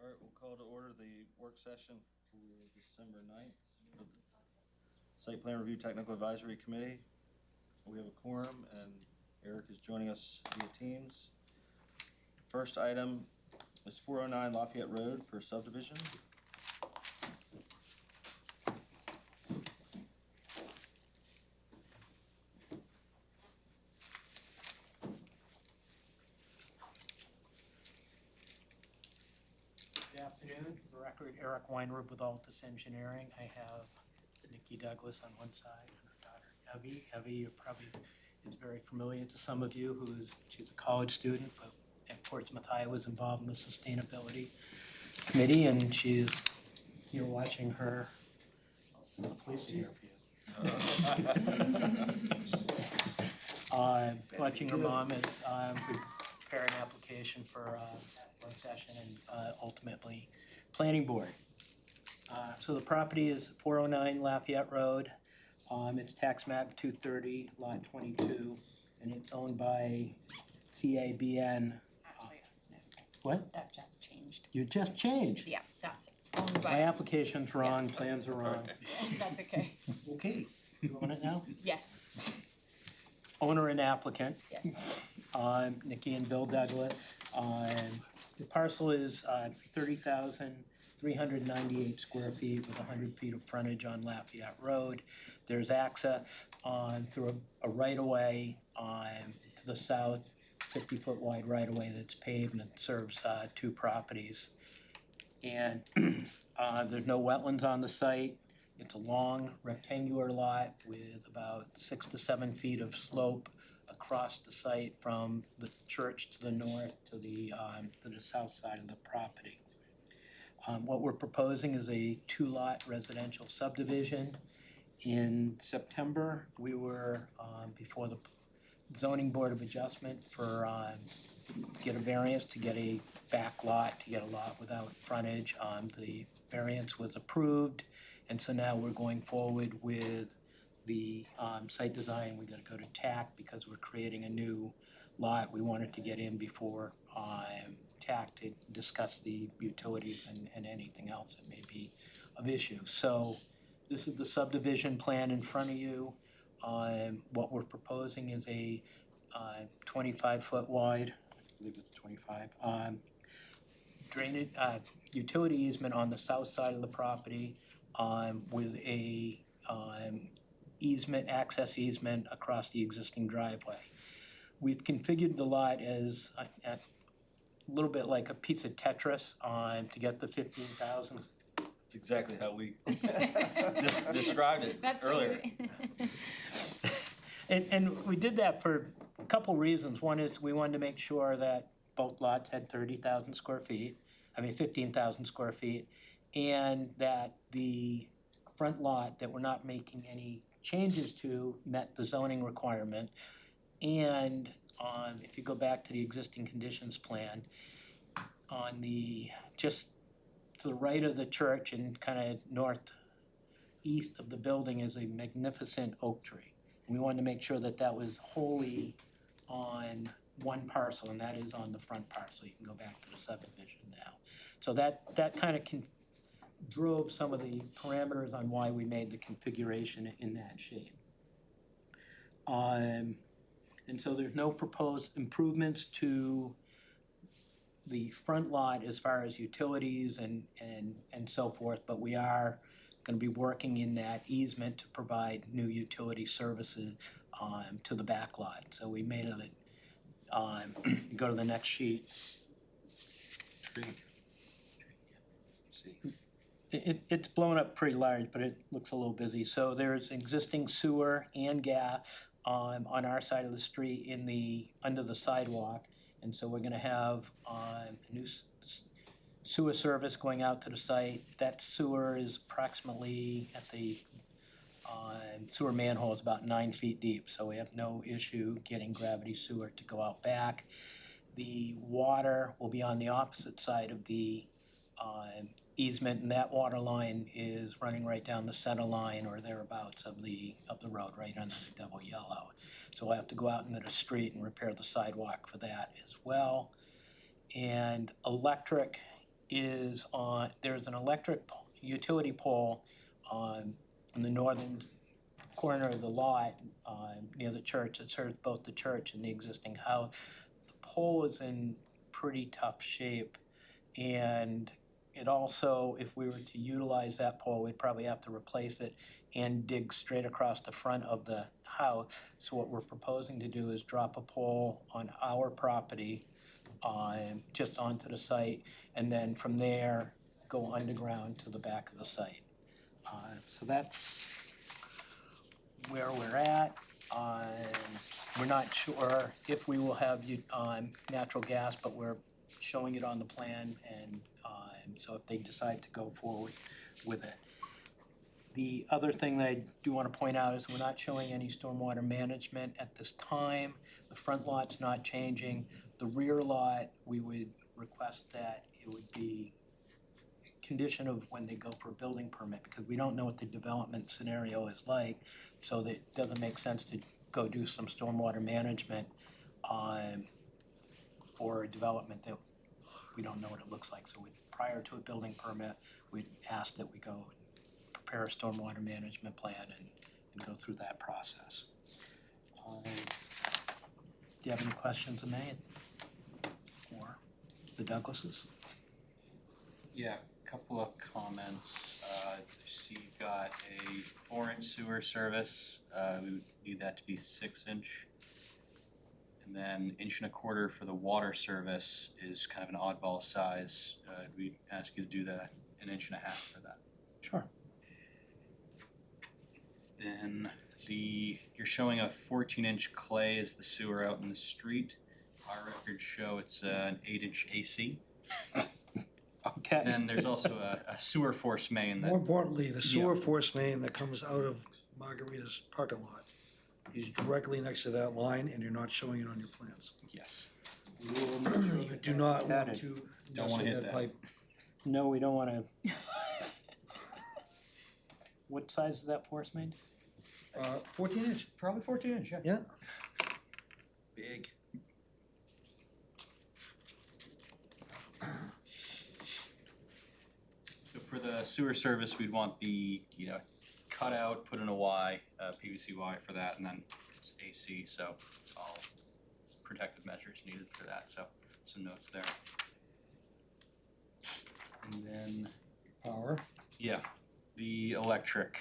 All right, we'll call to order the work session for December 9th for the Site Plan Review Technical Advisory Committee. We have a quorum, and Eric is joining us via Teams. First item is 409 Lafayette Road for subdivision. Good afternoon. For the record, Eric Weinrub with Altus Engineering. I have Nikki Douglas on one side and her daughter Evie. Evie probably is very familiar to some of you, she's a college student, but at Portsmouth, Iowa, was involved in the sustainability committee, and she's here watching her. The police are here for you. Watching her mom as we prepare an application for work session and ultimately planning board. So the property is 409 Lafayette Road. It's tax map 230, lot 22, and it's owned by CABN. Actually, it's no. What? That just changed. You just changed. Yeah, that's owned by. My application's wrong, plans are wrong. That's okay. Okay, you own it now? Yes, Owner and applicant. yes. Nikki and Bill Douglas. The parcel is 30,398 square feet with 100 feet of frontage on Lafayette Road. There's access through a right-of-way to the south, 50-foot wide right-of-way that's paved, and it serves two properties. And there's no wetlands on the site. It's a long rectangular lot with about 6 to 7 feet of slope across the site from the church to the north to the south side of the property. What we're proposing is a 2-lot residential subdivision. In September, we were before the zoning board of adjustment for get a variance to get a back lot, to get a lot without frontage. The variance was approved, and so now we're going forward with the site design. We gotta go to TAC because we're creating a new lot. We wanted to get in before TAC to discuss the utilities and anything else that may be of issue. So this is the subdivision plan in front of you. What we're proposing is a 25-foot wide, I believe it's 25, drainage, utility easement on the south side of the property with a access easement across the existing driveway. We've configured the lot as a little bit like a piece of Tetris to get the 15,000. That's exactly how we described it That's earlier. And we did that for a couple reasons. One is we wanted to make sure that both lots had 15,000 square feet, and that the front lot that we're not making any changes to met the zoning requirement. And if you go back to the existing conditions plan, on the just to the right of the church and kind of northeast of the building is a magnificent oak tree. We wanted to make sure that that was wholly on one parcel, and that is on the front parcel. You can go back to the subdivision now. So that kind of drove some of the parameters on why we made the configuration in that shape. And so there's no proposed improvements to the front lot as far as utilities and so forth, but we are going to be working in that easement to provide new utility services to the back lot. So we made it, go to the next sheet. It's blown up pretty large, but it looks a little busy. So there's existing sewer and gas on our side of the street under the sidewalk. And so we're gonna have a new sewer service going out to the site. That sewer is approximately at the sewer manhole is about 9 feet deep, so we have no issue getting gravity sewer to go out back. The water will be on the opposite side of the easement, and that water line is running right down the center line or thereabouts of the road, right under the double yellow. So we'll have to go out into the street and repair the sidewalk for that as well. And electric is on, there's an utility pole on the northern corner of the lot, near the church, that serves both the church and the existing house. The pole is in pretty tough shape, and it also, if we were to utilize that pole, we'd probably have to replace it and dig straight across the front of the house. So what we're proposing to do is drop a pole on our property, just onto the site, and then from there, go underground to the back of the site. So that's where we're at. We're not sure if we will have natural gas, but we're showing it on the plan, and so if they decide to go forward with it. The other thing that I do want to point out is we're not showing any stormwater management at this time. The front lot's not changing. The rear lot, we would request that it would be condition of when they go for a building permit, because we don't know what the development scenario is like, so that it doesn't make sense to go do some stormwater management for a development that we don't know what it looks like. So prior to a building permit, we'd ask that we go and prepare a stormwater management plan and go through that process. Do you have any questions of me or the Douglases? Yeah, a couple of comments. I see you've got a 4-inch sewer service. We would need that to be 6-inch. And then 1.25 inch for the water service is kind of an oddball size. We'd ask you to do that 1.5 inches for that. Sure. Then you're showing a 14-inch clay as the sewer out in the street. Our records show it's an 8-inch AC. Okay. Then there's also a sewer force main More that, importantly, the sewer force main that comes out of Margarita's parking lot is directly next to that line, and you're not showing it on your plans. yes. You do not want Added. to Don't mess wanna with hit that that. pipe. No, we don't wanna. What size is that force main? 14 inch, Probably 14 inch, yeah. yeah. Big. So for the sewer service, we'd want the, cut out, put in a Y, PVC Y for that, and then it's AC, so all protective measures needed for that, so some notes there. And then, Power. yeah, the electric,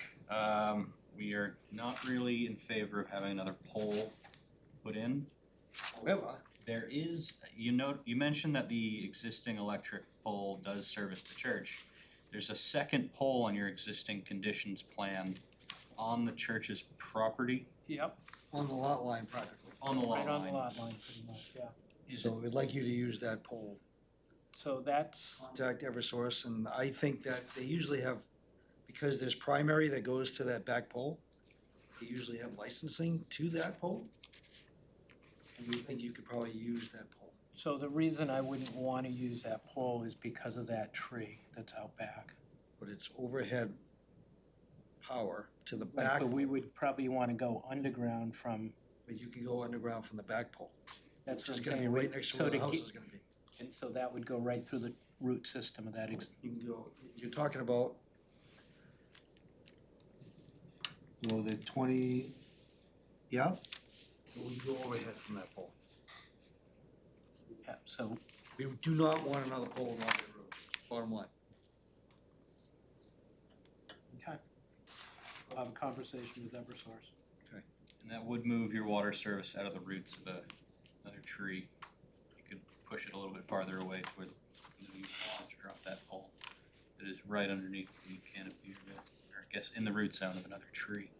we are not really in favor of having another pole put in. However, There is, you mentioned that the existing electric pole does service the church. There's a second pole on your existing conditions plan on the church's property, Yep. on the lot line practically. on the lot Right on the line. lot line, pretty much, yeah. Is So it, we'd like you to use that pole. So that's, Contact Eversource, and I think that they usually have, because there's primary that goes to that back pole, they usually have licensing to that pole. And we think you could probably use that pole. so the reason I wouldn't wanna use that pole is because of that tree that's out back. But it's overhead power to the Right, back, but we would probably wanna go underground from, but you can go underground from the back pole, that's which what is I'm gonna be saying. right next to So where the to house keep- is gonna be. And so that would go right through the root system of that, You can go, you're talking about, well, the 20, yeah? We can go overhead from that pole. yeah, so, We do not want another pole along the road, bottom line. okay. We'll have a conversation with Eversource. and that would move your water service out of the roots of another tree. You could push it a little bit farther away to where, you want to drop that pole. It is right underneath the canopy, or I guess in the root zone of another tree.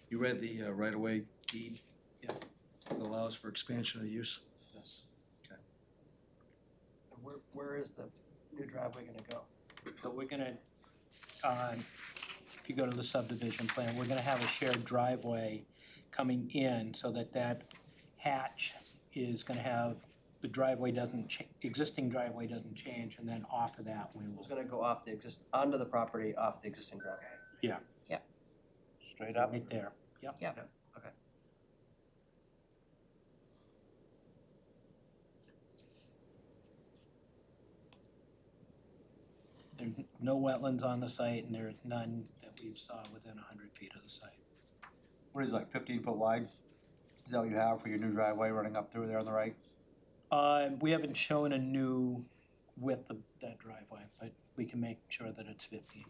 You read the right-of-way deed? Yeah. It allows for expansion of use. Yes. Where is the new driveway gonna go? So we're gonna, if you go to the subdivision plan, we're gonna have a shared driveway coming in so that that hatch is gonna have, the driveway doesn't existing driveway doesn't change, and then off of that, we It's will, gonna go off onto the property, off the existing driveway. straight up, right there. Yep. Yep. Okay. There's no wetlands on the site, and there's none that we've saw within 100 feet of the site. What is it, like 15-foot wide? Is that what you have for your new driveway running up through there on the right? We haven't shown a new width of that driveway, but we can make sure that it's 15.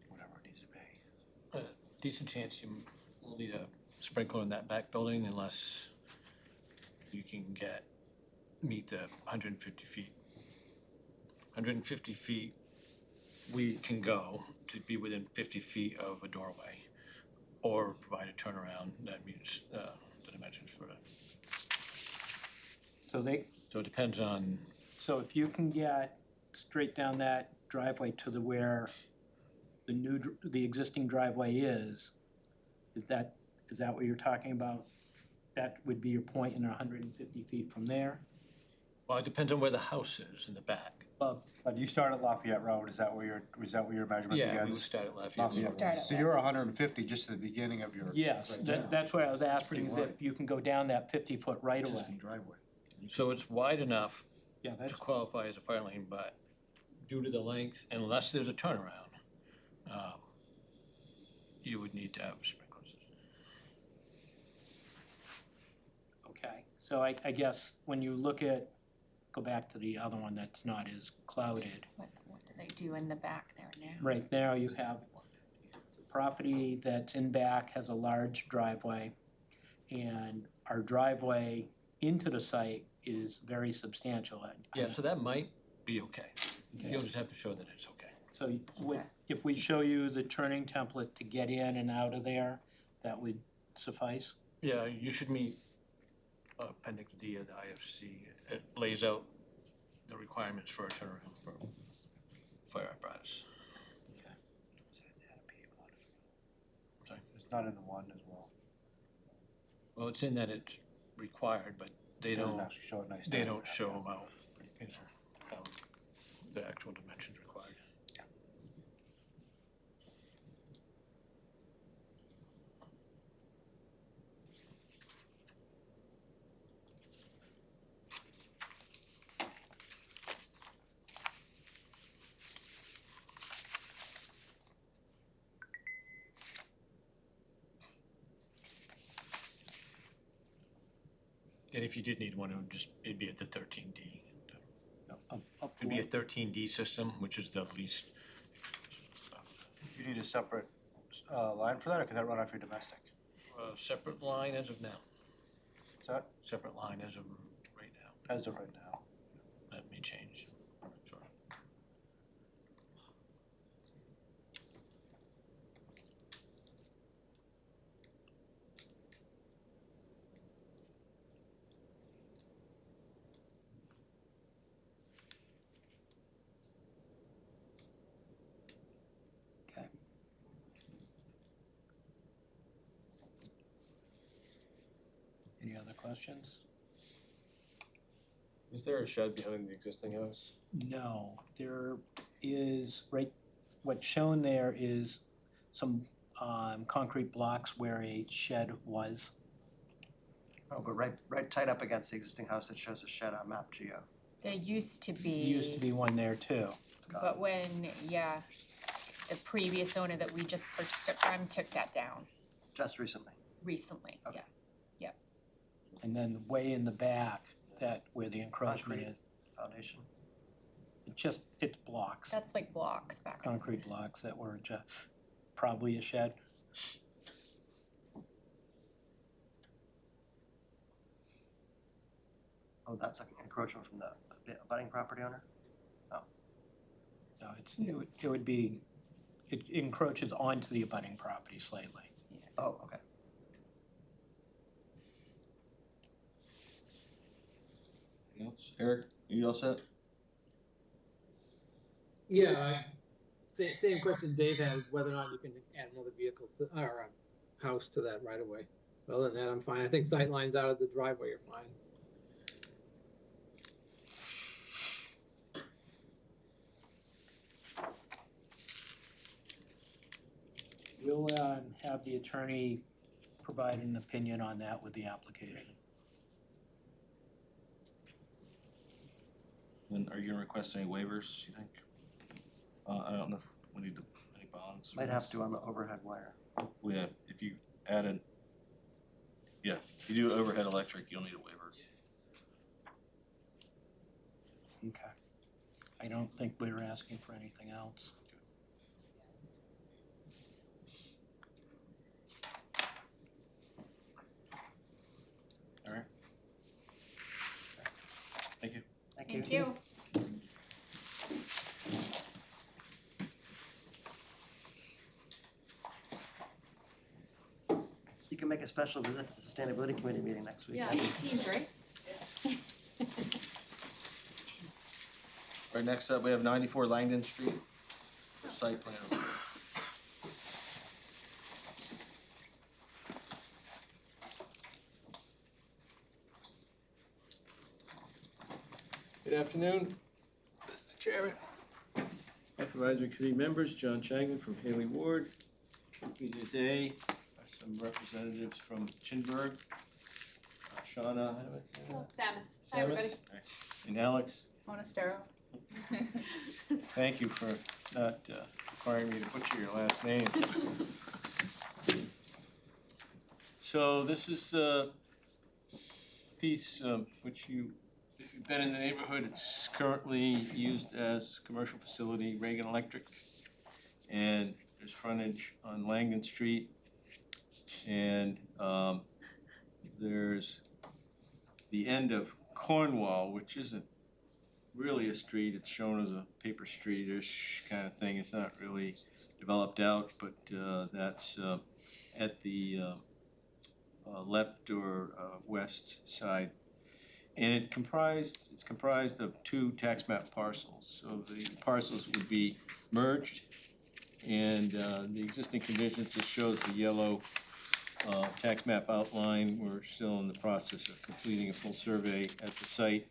Whatever it needs to be. Decent chance you will need a sprinkler in that back building unless you can meet the 150 feet. 150 feet, we can go to be within 50 feet of a doorway or provide a turnaround that meets the dimensions for it. So So it depends on, so if you can get straight down that driveway to where the existing driveway is that what you're talking about? That would be your point in 150 feet from there? well, it depends on where the house is in the back. Well, But you start at Lafayette Road, is that where your measurement begins? Yeah, we would start at Lafayette. You start at So you're 150 just at the beginning of your. yes, right there. that's why I was asking Pretty if you can go down that 50-foot right of way. Existing driveway. So it's wide enough Yeah, to that's, qualify as a fire lane, but due to the length, unless there's a turnaround, you would need to have a sprinkler system. okay. So I guess when you look at, go back to the other one that's not as clouded. What do they do in the back there now? Right now, you have the property that's in back has a large driveway, and our driveway into the site is very substantial. Yeah, so that might be okay. You'll just have to show that it's okay. So Okay. if we show you the turning template to get in and out of there, that would suffice? Yeah, you should meet Appendix D of the IFC. It lays out the requirements for a turnaround for fire apparatus. Sorry? It's not in the one as well. Well, it's in that it's required, but they Doesn't don't, actually show it nice. they down don't there. show them out, the actual dimensions required. And if you did need one, it'd be at the 13D. It'd be a 13D system, which is the least. You need a separate line for that, or can that run off your domestic? Separate line as of now. Is that Separate line as of right now. as of right now? That may change. Sure. Okay. Any other questions? Is there a shed behind the existing house? No, there is, what's shown there is some concrete blocks where a shed was. Oh, but right tight up against the existing house, it shows a shed on map geo. There used to be. There used to be one there too. It's gone. But when, the previous owner that we just purchased it from took that down Just recently. recently, Okay. yeah. And then way in the back, that where the encroachment Concrete. is, Foundation. it's blocks, That's like blocks back there. concrete blocks that were just probably a shed. Oh, that's an encroachment from the abutting property owner? No, it would be, it encroaches onto the abutting property slightly. Oh, okay. Anything else? Eric, you all set? Yeah, same question Dave had, whether or not you can add another vehicle to, or a house to that right away. Other than that, I'm fine. I think sight lines out of the driveway are fine. We'll have the attorney provide an opinion on that with the application. And are you gonna request any waivers, you think? I don't know if we need any bonds. Might have to on the overhead wire. We have, if you added, yeah, if you do overhead electric, you'll need a waiver. Okay. I don't think we were asking for anything else. All right. Thank you. Thank you. You can make a special visit to the Sustainability Committee meeting next week. Yeah, 18th, right? All right, next up, we have 94 Langdon Street for site plan review. Good afternoon, Mr. Chairman. Advisory Committee members, John Chagnon from Haley Ward. With me today are some representatives from Chinburg, Shauna, how do I say that? Samus. Samus, and Alex. Monastero. Thank you for not requiring me to butcher your last name. So this is a piece which you, if you've been in the neighborhood, it's currently used as commercial facility, Reagan Electric. And there's frontage on Langdon Street. And there's the end of Cornwall, which isn't really a street, it's shown as a paper street-ish kind of thing, it's not really developed out, but that's at the left or west side. And it's comprised of two tax map parcels, so the parcels would be merged, and the existing conditions just shows the yellow tax map outline. We're still in the process of completing a full survey at the site.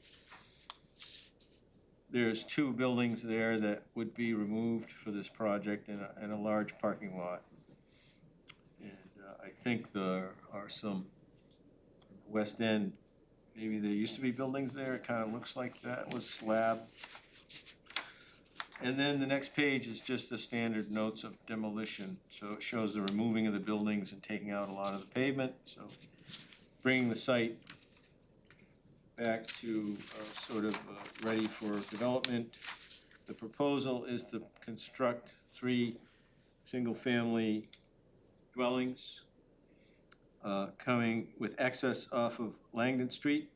There's two buildings there that would be removed for this project and a large parking lot. And I think there are some west end, maybe there used to be buildings there, it kind of looks like that was slab. And then the next page is just the standard notes of demolition. So it shows the removing of the buildings and taking out a lot of the pavement, so bringing the site back to sort of ready for development. The proposal is to construct 3 single-family dwellings coming with access off of Langdon Street.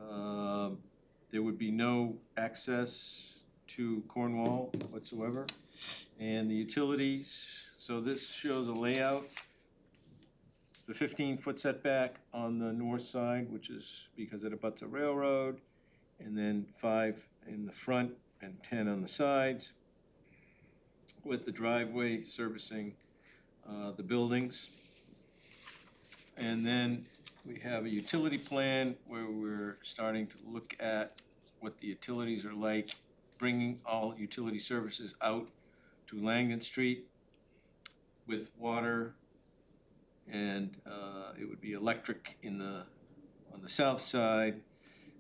There would be no access to Cornwall whatsoever. And the utilities, so this shows a layout. The 15-foot setback on the north side, which is because it abuts a railroad, and then 5 in the front and 10 on the sides, with the driveway servicing the buildings. And then we have a utility plan where we're starting to look at what the utilities are like, bringing all utility services out to Langdon Street with water, and it would be electric on the south side.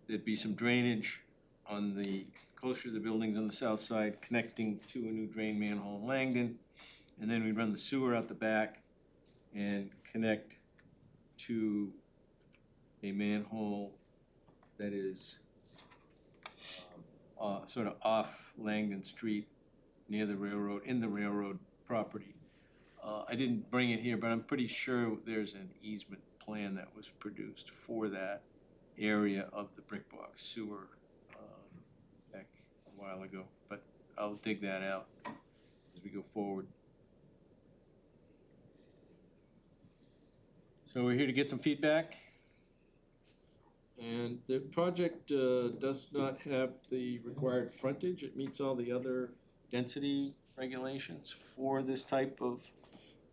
There'd be some drainage on the, closer to the buildings on the south side, connecting to a new drain manhole in Langdon. And then we'd run the sewer out the back and connect to a manhole that is sort of off Langdon Street, near the railroad, in the railroad property. I didn't bring it here, but I'm pretty sure there's an easement plan that was produced for that area of the brick box sewer back a while ago, but I'll dig that out as we go forward. So we're here to get some feedback. And the project does not have the required frontage. It meets all the other density regulations for this type of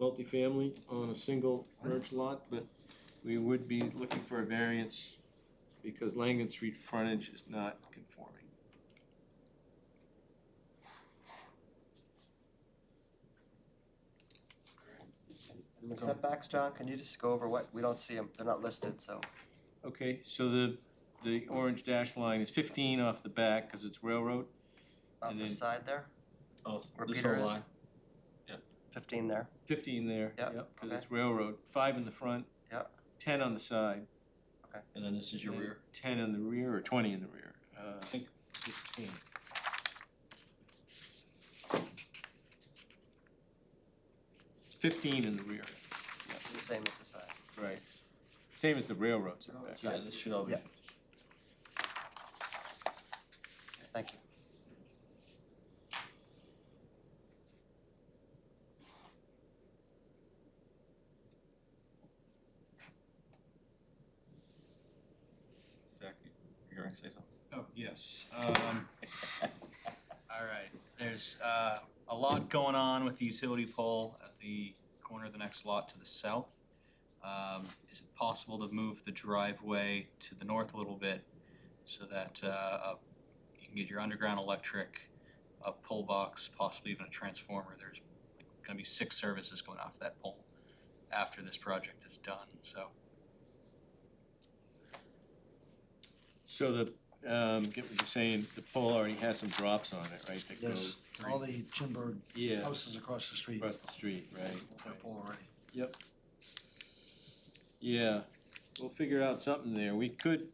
multifamily on a single merged lot, but we would be looking for a variance because Langdon Street frontage is not conforming. And the setbacks, John, can you just go over what, we don't see them, they're not listed, so. Okay, so the orange dash line is 15 off the back, cause it's railroad. On And the then- side there, Oh, where this Peter whole is? line. 15 there, 15 there, Yep, yep, cause okay. it's railroad, 5 in the front. Yep. 10 on the side. And then this is your and rear. 10 in the rear, or 20 in the rear. I think 15. Fifteen in the rear, the same as the side. right. Same as the railroad setback. Yeah, this should all be. Yeah. Thank you. Zach, you're going to say something? Oh, yes. All right, there's a lot going on with the utility pole at the corner of the next lot to the south. Is it possible to move the driveway to the north a little bit so that you can get your underground electric, a pole box, possibly even a transformer? There's gonna be 6 services going off that pole after this project is done, so. So get what you're saying, the pole already has some drops on it, right? That Yes, go all the timber Yeah, houses across the street, across the street, right? that pole already. Yep. Yeah, we'll figure out something there. We could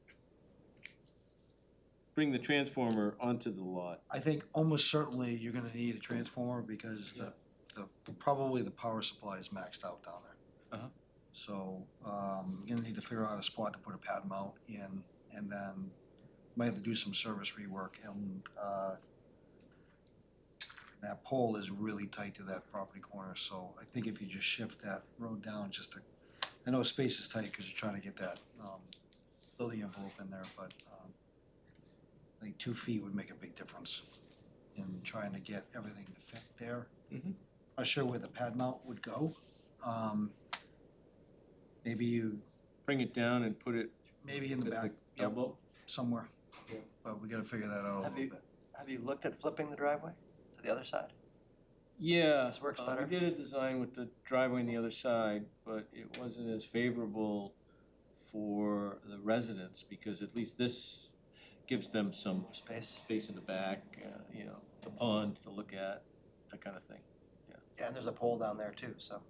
bring the transformer onto the lot. I think almost certainly you're gonna need a transformer because probably the power supply is maxed out down there. Uh-huh. So, you're gonna need to figure out a spot to put a pad mount in, and then might have to do some service rework, and, that pole is really tight to that property corner, so I think if you just shift that road down just to, I know space is tight because you're trying to get that, building envelope in there, but, I think 2 feet would make a big difference in trying to get everything to fit there. Mhm. Not sure where the pad mount would go. Maybe you, Bring it down and put it maybe in the at back, the yep, elbow. somewhere. But we gotta figure that out a Have little you- bit. Have you looked at flipping the driveway to the other side? Yeah, This works better? we did a design with the driveway on the other side, but it wasn't as favorable for the residents, because at least this gives them some Space? space in the back, the pond to look at, that kind of thing. Yeah, and there's a pole down there too, so.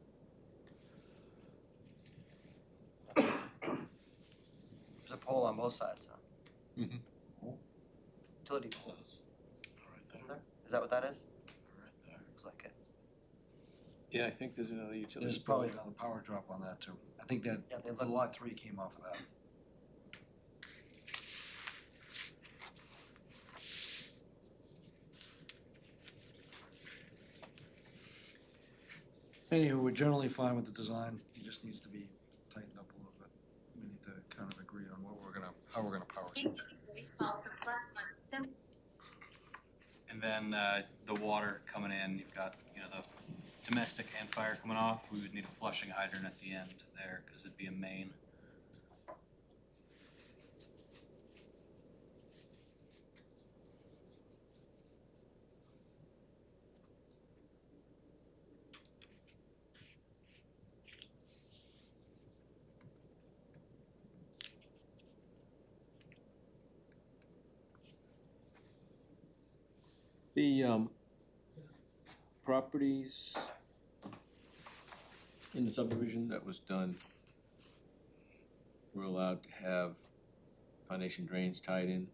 There's a pole on both sides, huh? Mhm. Utility pole, isn't there? Is that what that is? Looks like it. Yeah, I think there's another utility. There's probably another power drop on that too. I think that, Yeah, they the look, lot 3 came off of that. Anywho, we're generally fine with the design, it just needs to be tightened up a little bit. We need to kind of agree on how we're gonna power it. And then the water coming in, you've got, the domestic and fire coming off. We would need a flushing hydrant at the end there, because it'd be a main. The properties in the subdivision that was done, we're allowed to have foundation drains tied in.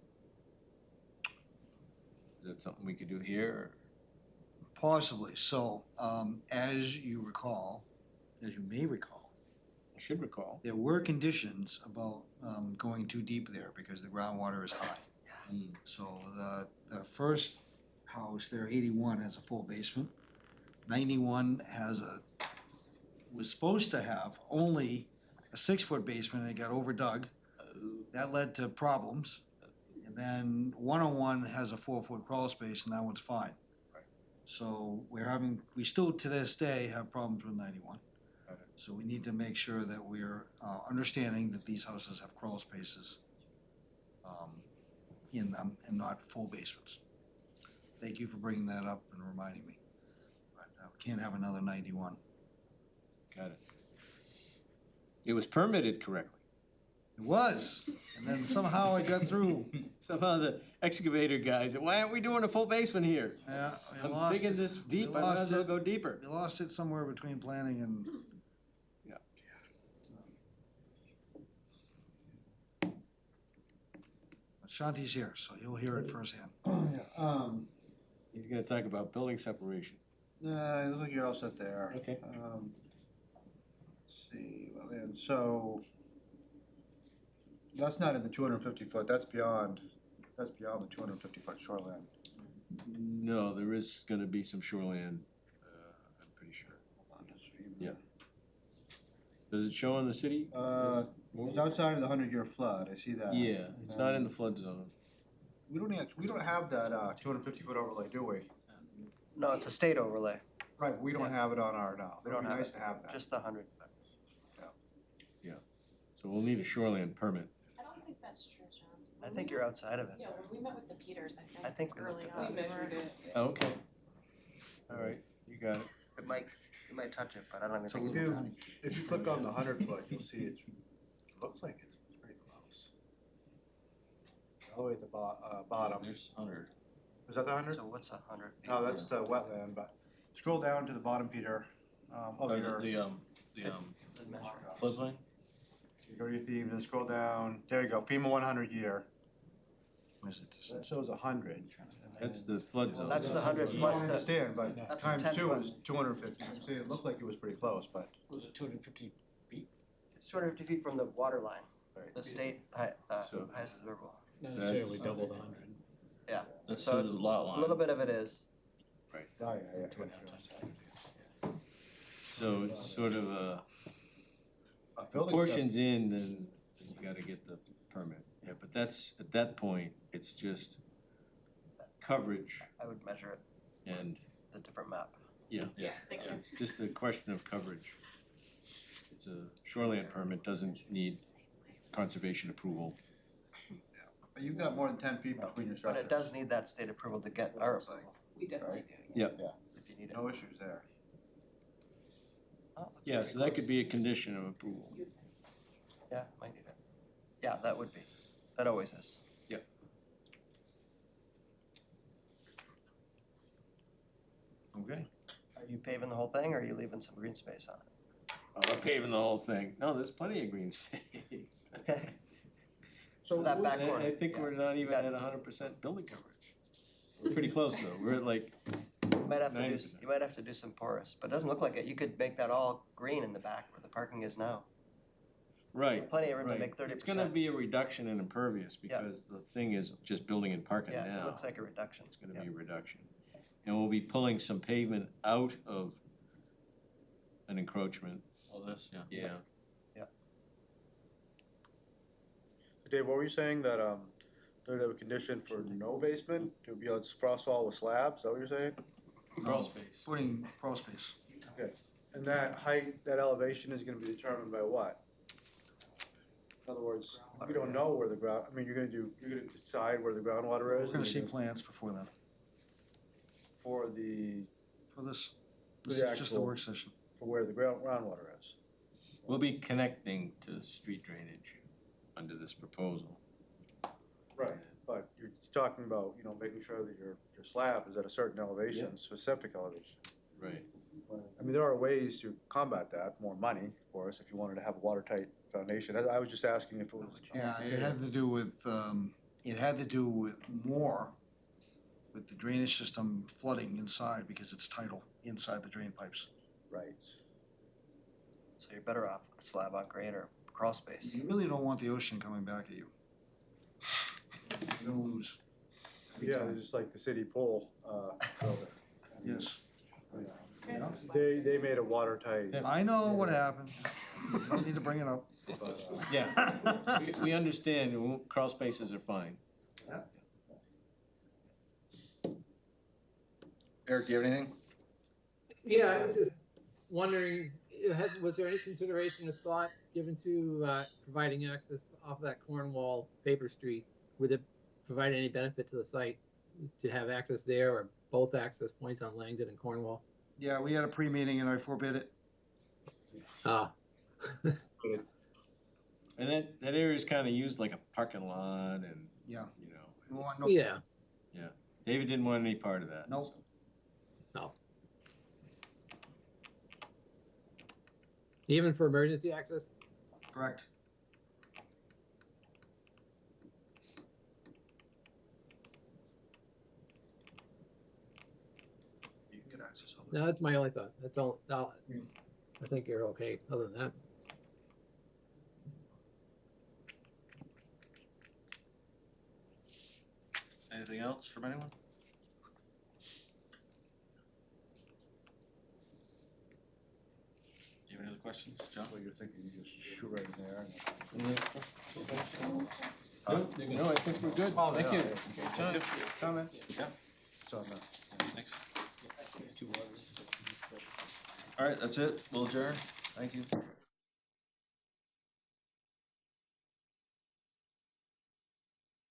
Is that something we could do here? Possibly, so, as you may recall, I should recall. there were conditions about, going too deep there because the groundwater is high. Mm. So the first house there, 81, has a full basement. 91 was supposed to have only a 6-foot basement and it got overdug. That led to problems. And then 101 has a 4-foot crawl space and that one's fine. Right. So we still to this day have problems with 91. Got it. So we need to make sure that we're understanding that these houses have crawl spaces in them and not full basements. Thank you for bringing that up and reminding me. But we can't have another 91. Got it. It was permitted correctly. It was, and then somehow it got through. Somehow the excavator guys said, why aren't we doing a full basement here? Yeah, we I'm lost digging it. this deep, We I might lost as well it. go deeper. We lost it somewhere between planning and. Yeah. But Shanti's here, so you'll hear it firsthand. He's gonna talk about building separation. it looks like you're all set there. Okay. Let's see, well then, so that's not in the 250-foot, that's beyond the 250-foot shoreline. No, there is gonna be some shoreline, I'm pretty sure. Yeah. Does it show on the city? It's outside of the 100-year flood, I see that. Yeah, it's not in the flood zone. We don't have that 250-foot overlay, do we? No, it's a state overlay, Right, but we don't have it on our now. We don't It'd be have nice it. to have that. just the 100. So we'll need a shoreline permit. I don't think that's true, John. I think you're outside of it. Yeah, when we met with the Peters, I think we early looked on. at that. measured it. Okay. All right, you got it. It might, you might touch it, but I don't even It's a think. little it- funny. If you click on the 100-foot, you'll see it looks like it's pretty close. All the way at the bottom. There's 100. Was that the 100? So what's 100 feet? No, that's the wetland, but scroll down to the bottom, Peter. Oh, Of your, the floodplain? you go to your themes and scroll down. There you go, FEMA 100 year. Where's it? That shows 100. That's the flood zone. That's the 100 I plus the, understand, but That's the times 10 two foot. is 250. I'm saying it looked like it was pretty close, but. Was it 250? it's 250 feet from the water line, Right. the state, So- highest observable. Not That's- necessarily double the 100. Yeah, That's So to it's the lot a line. little bit of it is. Oh, yeah. Two and a half times 100. So it's sort of Building portions in, then you gotta get the permit. Yeah, but that's, at that point, it's just coverage I would measure it, and, the different map. yeah, Yeah, thank you. it's just a question of coverage. It's a shoreline permit, doesn't need conservation approval. But you've got more than 10 feet between your But structures. it does need that state approval to get our approval, We definitely do. Yeah, if you need it. No issues there. Oh, looks yeah, pretty so that close. could be a condition of approval. Yeah, might need it. Yeah, that would be, that always is. Okay. Are you paving the whole thing, or are you leaving some green space on Oh, we're paving the whole thing. No, there's plenty of green space. it? So That back And corner. I think yeah. we're not even Got- at 100% building coverage. We're pretty close though, we're at like, You might have to do, 90%. you might have to do some porous, but it doesn't look like it. You could make that all green in the back where the parking is now. right, Plenty of room to right. make 30%. It's gonna be a reduction in impervious Yeah. because the thing is just building and parking now. Yeah, it looks like a reduction. It's gonna Yeah. be a reduction. And we'll be pulling some pavement out of an encroachment, All this, yeah. yeah. Dave, what were you saying, that, there'd have a condition for no basement, it would be on frost wall with slabs, is that what you're saying? Crawl space. Putting crawl space. And that height, that elevation is gonna be determined by what? In other words, you don't know where the ground, I mean, you're gonna decide where the groundwater We're is? gonna and see you're plans before then, For the, for this. For This the is just a actual- work session. for where the groundwater is. We'll be connecting to street drainage under this proposal. Right, but you're talking about, making sure that your slab is at a certain elevation, specific elevation. Right. I mean, there are ways to combat that, more money, of course, if you wanted to have a watertight foundation. I was just asking if it was. Yeah, it had to do with, more with the drainage system flooding inside because it's tidal inside the drain pipes. Right. So you're better off with slab on grade or crawl space. You really don't want the ocean coming back at you. You're gonna lose. Every Yeah, time. just like the city pool, building. Yes. Yeah. They made a watertight, I know what happened. You don't need to bring it up. but, Yeah, we understand, crawl spaces are fine. Eric, do you have anything? Yeah, I was just wondering, was there any consideration or thought given to providing access off that Cornwall Paper Street? Would it provide any benefit to the site to have access there or both access points on Langdon and Yeah, we had a pre-meeting and I forbid it. Ah, And that area is kinda used like a parking lot and, Yeah. you know. We want no. Yeah. David didn't want any part of that. Nope. No. Even for emergency access? Correct. You can get access over No, that's my only thought. That's all, no, I think you're okay, other than that. Anything else from anyone? Do you have any other questions, John? Well, you're thinking you just shoot right in there and. No, I think we're good. Oh, Thank yeah, you. yeah. Good time. Comments? Yeah. So, no. Thanks. All right, that's it. We'll adjourn. Thank you.